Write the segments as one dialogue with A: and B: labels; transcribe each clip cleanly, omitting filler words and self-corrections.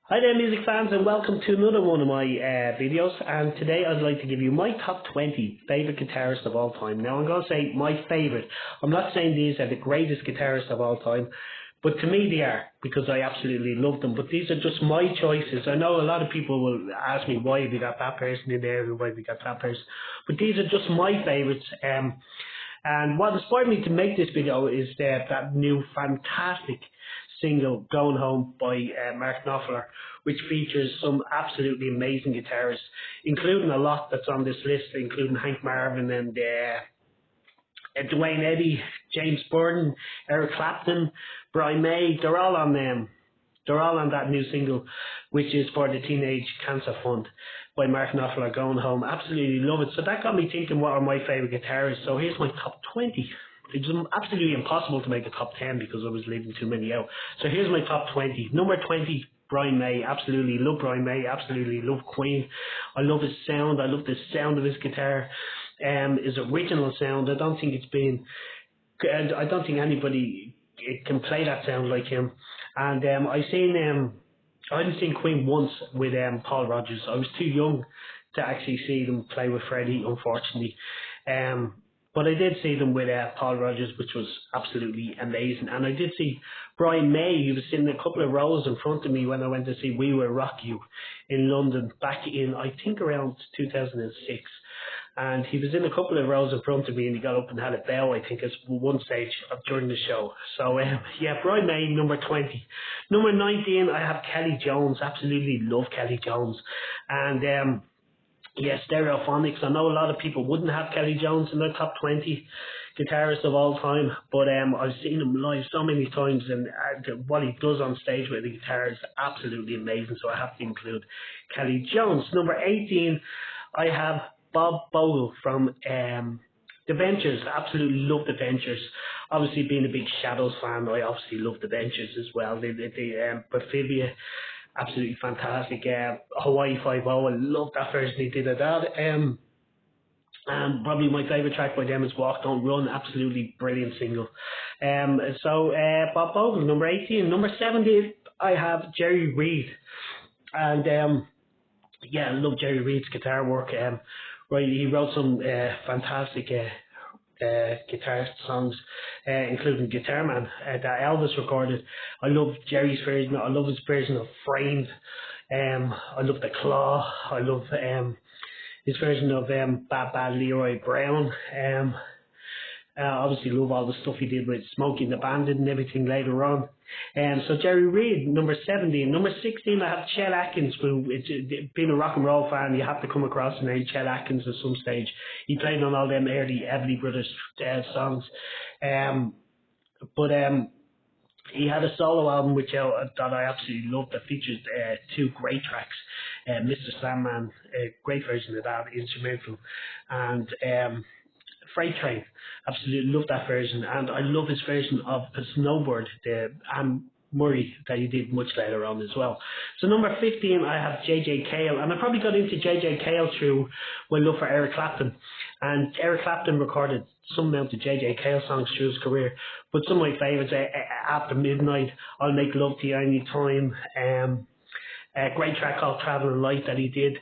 A: Hi there music fans and welcome to another one of my videos, and today I'd like to give you my top 20 favourite guitarists of all time. Now I'm going to say my favourite. I'm not saying these are the greatest guitarists of all time, but to me they are, because I absolutely love them. But these are just my choices. I know a lot of people will ask me why have you got that person in there and why have you got that person, but these are just my favourites. And what inspired me to make this video is that new fantastic single, Going Home, by Mark Knopfler, which features some absolutely amazing guitarists, including a lot that's on this list, including Hank Marvin and Dwayne Eddy, James Burton, Eric Clapton, Brian May. They're all on that new single, which is for the Teenage Cancer Fund by Mark Knopfler, Going Home. Absolutely love it. So that got me thinking, what are my favourite guitarists? So here's my top 20. It's absolutely impossible to make a top 10 because I was leaving too many out. So here's my top 20. Number 20, Brian May. Absolutely love Brian May. Absolutely love Queen. I love his sound. I love the sound of his guitar. His original sound. I don't think anybody can play that sound like him. And I hadn't seen Queen once with Paul Rodgers. I was too young to actually see them play with Freddie, unfortunately. But I did see them with Paul Rodgers, which was absolutely amazing. And I did see Brian May. He was sitting a couple of rows in front of me when I went to see We Will Rock You in London back in, I think, around 2006. And he was in a couple of rows in front of me, and he got up and had a bow, I think, at one stage during the show. So, yeah, Brian May, number 20. Number 19, I have Kelly Jones. Absolutely love Kelly Jones. And yeah, Stereophonics. I know a lot of people wouldn't have Kelly Jones in their top 20 guitarists of all time, but I've seen him live so many times, and what he does on stage with the guitar is absolutely amazing, so I have to include Kelly Jones. Number 18, I have Bob Bogle from The Ventures. Absolutely love The Ventures. Obviously, being a big Shadows fan, I obviously love The Ventures as well. Perfibia, absolutely fantastic. Hawaii 5-0, I love that version they did of that. And probably my favourite track by them is Walk Don't Run. Absolutely brilliant single. Bob Bogle, number 18. Number 17, I have Jerry Reed. And yeah, I love Jerry Reed's guitar work. Right, he wrote some fantastic guitar songs, including Guitar Man, that Elvis recorded. I love Jerry's version. I love his version of Framed. I love The Claw. I love his version of Bad Bad Leroy Brown. Obviously love all the stuff he did with Smokey and the Bandit and everything later on. So Jerry Reed, number 17. Number 16, I have Chet Atkins. Being a rock and roll fan, you have to come across the name Chet Atkins at some stage. He played on all them early Everly Brothers songs. But he had a solo album that I absolutely loved, that features two great tracks. Mr. Sandman, a great version of that, instrumental, and Freight Train. Absolutely love that version, and I love his version of a Snowbird, the Anne Murray, that he did much later on as well. So number 15, I have JJ Cale, and I probably got into JJ Cale through my love for Eric Clapton, and Eric Clapton recorded some amount of JJ Cale songs through his career, but some of my favourites, After Midnight, I'll Make Love to You Anytime, a great track called Traveling Light that he did.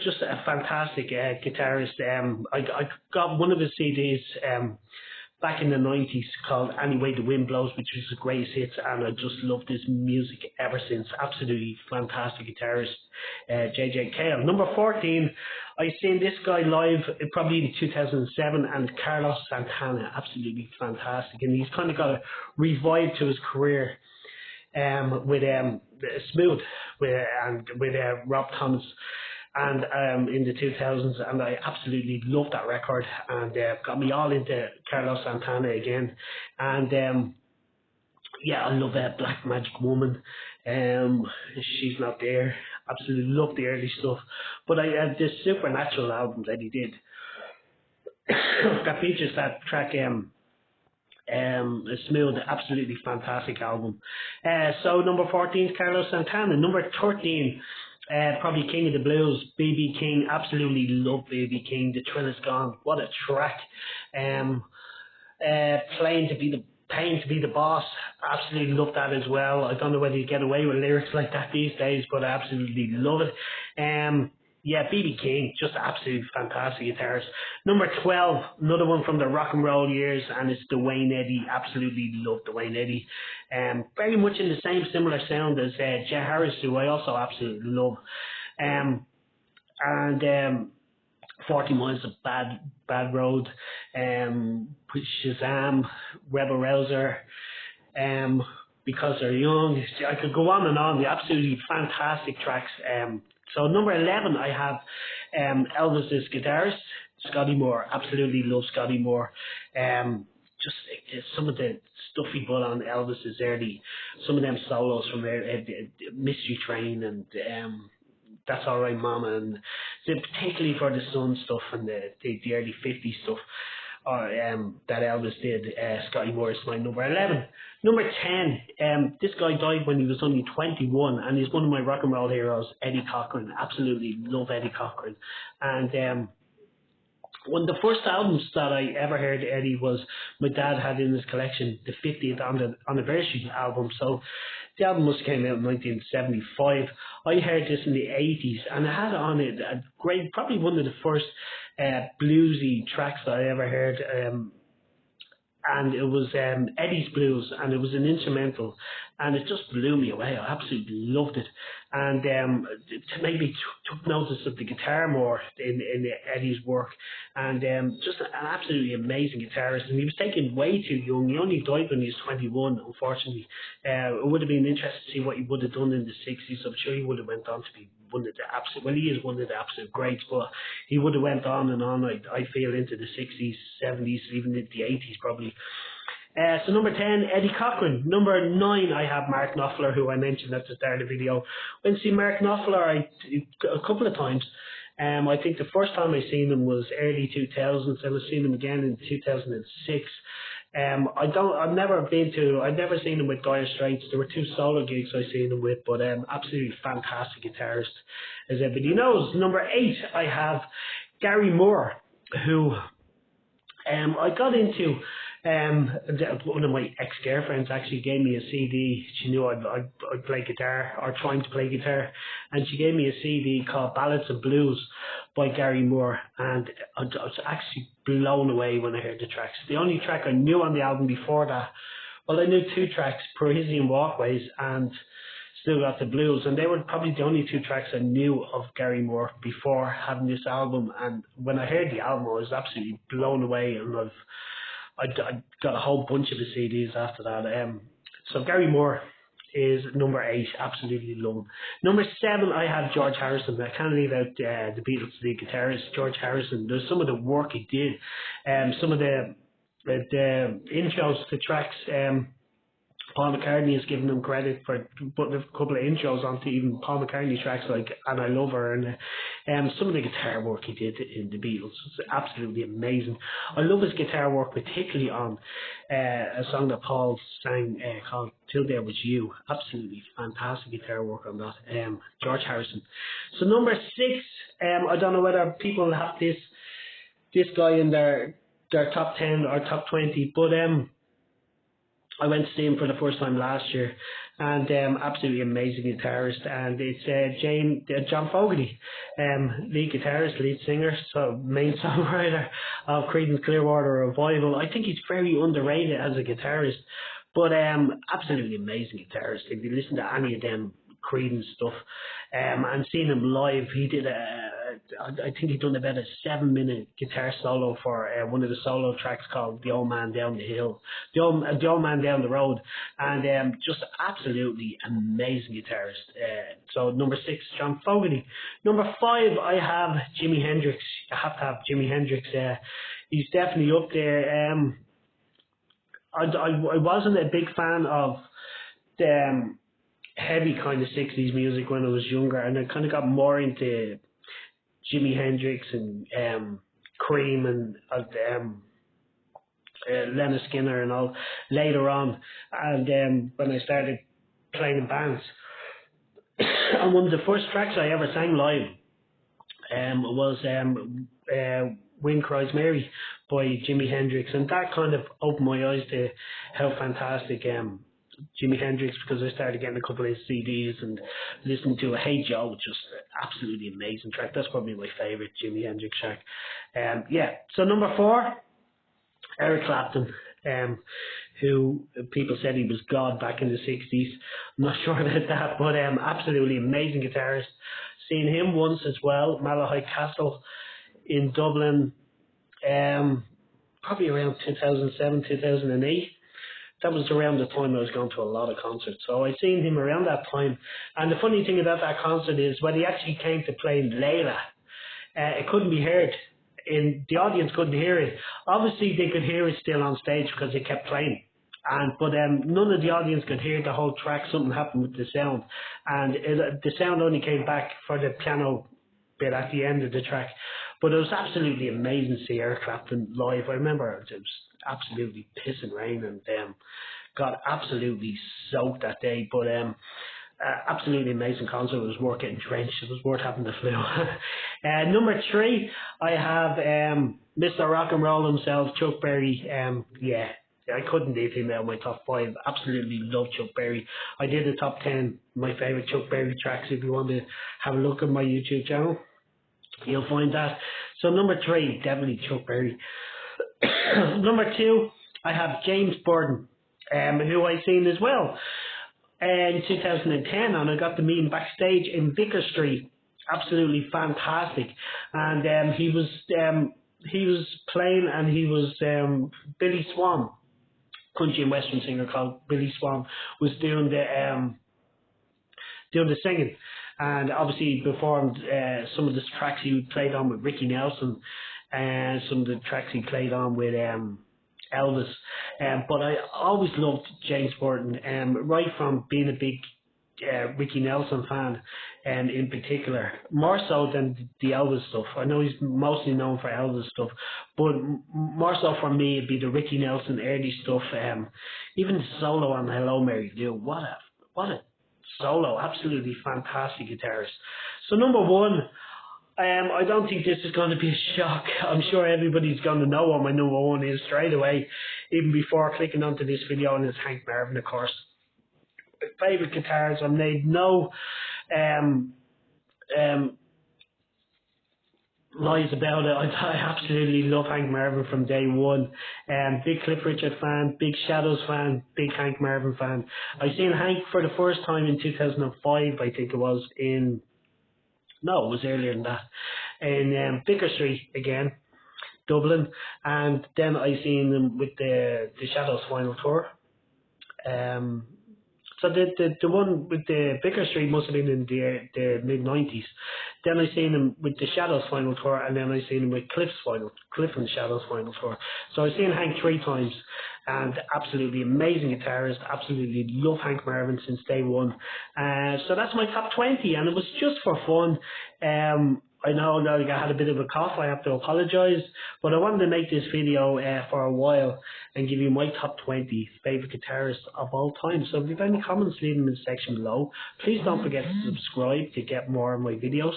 A: Just a fantastic guitarist. I got one of his CDs back in the 90s called Any Way the Wind Blows, which was the greatest hits, and I just loved his music ever since. Absolutely fantastic guitarist, JJ Cale. Number 14, I seen this guy live probably in 2007, and Carlos Santana. Absolutely fantastic, and he's kind of got a revive to his career with Smooth with Rob Thomas, and in the 2000s, and I absolutely loved that record, and got me all into Carlos Santana again. And yeah, I love Black Magic Woman. She's Not There. Absolutely love the early stuff, but I had this Supernatural album that he did that features that track Smooth. Absolutely fantastic album. So number 14 is Carlos Santana. Number 13, probably King of the Blues, B.B. King. Absolutely love B.B. King. The Thrill Is Gone. What a track. Playing to be the Paying to Be the Boss, absolutely love that as well. I don't know whether you get away with lyrics like that these days, but I absolutely love it. Yeah, B.B. King, just absolutely fantastic guitarist. Number 12, another one from the rock and roll years, and it's Dwayne Eddy. Absolutely love Dwayne Eddy. Very much in the same similar sound as Jet Harris, who I also absolutely love. And 40 Miles of Bad Road, Shazam, Rebel Rouser, Because They're Young. I could go on and on. The absolutely fantastic tracks. So number 11, I have Elvis's guitarist, Scotty Moore. Absolutely love Scotty Moore. Just some of the stuff he put on Elvis's early, some of them solos from Mystery Train and That's All Right Mama, and particularly for the Sun stuff and the early 50s stuff that Elvis did. Scotty Moore is my number 11. Number 10, this guy died when he was only 21, and he's one of my rock and roll heroes, Eddie Cochran. Absolutely love Eddie Cochran. And one of the first albums that I ever heard Eddie was my dad had in his collection the 50th anniversary album. So the album must have came out in 1975. I heard this in the 80s, and it had on it a great, probably one of the first bluesy tracks that I ever heard. And it was Eddie's Blues, and it was an instrumental, and it just blew me away. I absolutely loved it, and to maybe took notice of the guitar more in Eddie's work, and just an absolutely amazing guitarist. And he was taken way too young. He only died when he was 21, unfortunately. It would have been interesting to see what he would have done in the 60s. I'm sure he would have went on to be one of the absolute, well, he is one of the absolute greats, but he would have went on and on, I feel, into the 60s, 70s, even into the 80s probably. So number 10, Eddie Cochran. Number 9, I have Mark Knopfler, who I mentioned at the start of the video. Went to see Mark Knopfler a couple of times. I think the first time I seen him was early 2000s. I was seeing him again in 2006. I've never seen him with Dire Straits. There were 2 solo gigs I seen him with, but absolutely fantastic guitarist, as everybody knows. Number 8, I have Gary Moore, who I got into. One of my ex-girlfriends actually gave me a CD. She knew I'd play guitar, or trying to play guitar, and she gave me a CD called Ballads and Blues by Gary Moore, and I was actually blown away when I heard the tracks. The only track I knew on the album before that, well, I knew 2 tracks, Parisian Walkways and Still Got the Blues, and they were probably the only 2 tracks I knew of Gary Moore before having this album. And when I heard the album, I was absolutely blown away, and I got a whole bunch of his CDs after that. So Gary Moore is number 8. Absolutely love him. Number 7, I have George Harrison. I can't leave out the Beatles lead guitarist, George Harrison. There's some of the work he did, some of the intros to tracks. Paul McCartney has given him credit for putting a couple of intros onto even Paul McCartney tracks like And I Love Her, and some of the guitar work he did in the Beatles was absolutely amazing. I love his guitar work, particularly on a song that Paul sang called Till There Was You. Absolutely fantastic guitar work on that. George Harrison. So number 6, I don't know whether people have this guy in their top 10 or top 20, but I went to see him for the first time last year, and absolutely amazing guitarist. And it's John Fogerty, lead guitarist, lead singer, so main songwriter of Creedence Clearwater Revival. I think he's very underrated as a guitarist, but absolutely amazing guitarist. If you listen to any of them Creedence stuff, and seeing him live, he did I think he done about a 7-minute guitar solo for one of the solo tracks called The Old Man Down the Hill, the old Man Down the Road, and just absolutely amazing guitarist. So number 6, John Fogerty. Number 5, I have Jimi Hendrix. I have to have Jimi Hendrix. He's definitely up there. I wasn't a big fan of the heavy kind of 60s music when I was younger, and I kind of got more into Jimi Hendrix and Cream and Leonard Skinner and all later on, and when I started playing in bands. And one of the first tracks I ever sang live was Wind Cries Mary by Jimi Hendrix, and that kind of opened my eyes to how fantastic Jimi Hendrix, because I started getting a couple of his CDs and listening to Hey Joe, just absolutely amazing track. That's probably my favourite Jimi Hendrix track. So number 4, Eric Clapton, who people said he was God back in the 60s. I'm not sure about that, but absolutely amazing guitarist. Seen him once as well, Malahide Castle in Dublin, probably around 2007, 2008. That was around the time I was going to a lot of concerts. So I seen him around that time. And the funny thing about that concert is when he actually came to play Layla, it couldn't be heard. The audience couldn't hear it. Obviously, they could hear it still on stage because they kept playing. But none of the audience could hear the whole track. Something happened with the sound. And the sound only came back for the piano bit at the end of the track. But it was absolutely amazing to see Eric Clapton live. I remember it was absolutely pissing rain and got absolutely soaked that day. But absolutely amazing concert. It was worth getting drenched. It was worth having the flu. Number 3, I have Mr. Rock and Roll himself, Chuck Berry. I couldn't leave him out of my top 5. Absolutely love Chuck Berry. I did a top 10 my favourite Chuck Berry tracks. If you want to have a look at my YouTube channel, you'll find that. So number 3, definitely Chuck Berry. Number 2, I have James Burton, who I seen as well in 2010, and I got to meet him backstage in Vicar Street. Absolutely fantastic. And he was playing, and he was Billy Swan, country and western singer called Billy Swan, was doing the singing, and obviously he performed some of the tracks he played on with Ricky Nelson, and some of the tracks he played on with Elvis. But I always loved James Burton, right from being a big Ricky Nelson fan, in particular, more so than the Elvis stuff. I know he's mostly known for Elvis stuff, but more so for me it'd be the Ricky Nelson early stuff. Even the solo on Hello Mary Lou, what a solo, absolutely fantastic guitarist. So number 1, I don't think this is going to be a shock. I'm sure everybody's going to know what my number 1 is straight away, even before clicking onto this video, and it's Hank Marvin, of course. My favourite guitars. I made no lies about it. I absolutely love Hank Marvin from day one. Big Cliff Richard fan, big Shadows fan, big Hank Marvin fan. I seen Hank for the first time in 2005, I think it was, no, it was earlier than that, in Vicar Street again, Dublin, and then I seen them with the Shadows final tour. So the one with the Vicar Street must have been in the mid-90s. Then I seen him with the Shadows final tour, and then I seen him with Cliff and Shadows final tour. So I've seen Hank 3 times, and absolutely amazing guitarist. Absolutely love Hank Marvin since day one. So that's my top 20, and it was just for fun. I know that I had a bit of a cough, I have to apologise, but I wanted to make this video for a while and give you my top 20 favourite guitarists of all time. So if you have any comments, leave them in the section below. Please don't forget to subscribe to get more of my videos.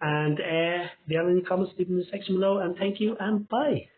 A: And if you have any comments, leave them in the section below. And thank you, and bye.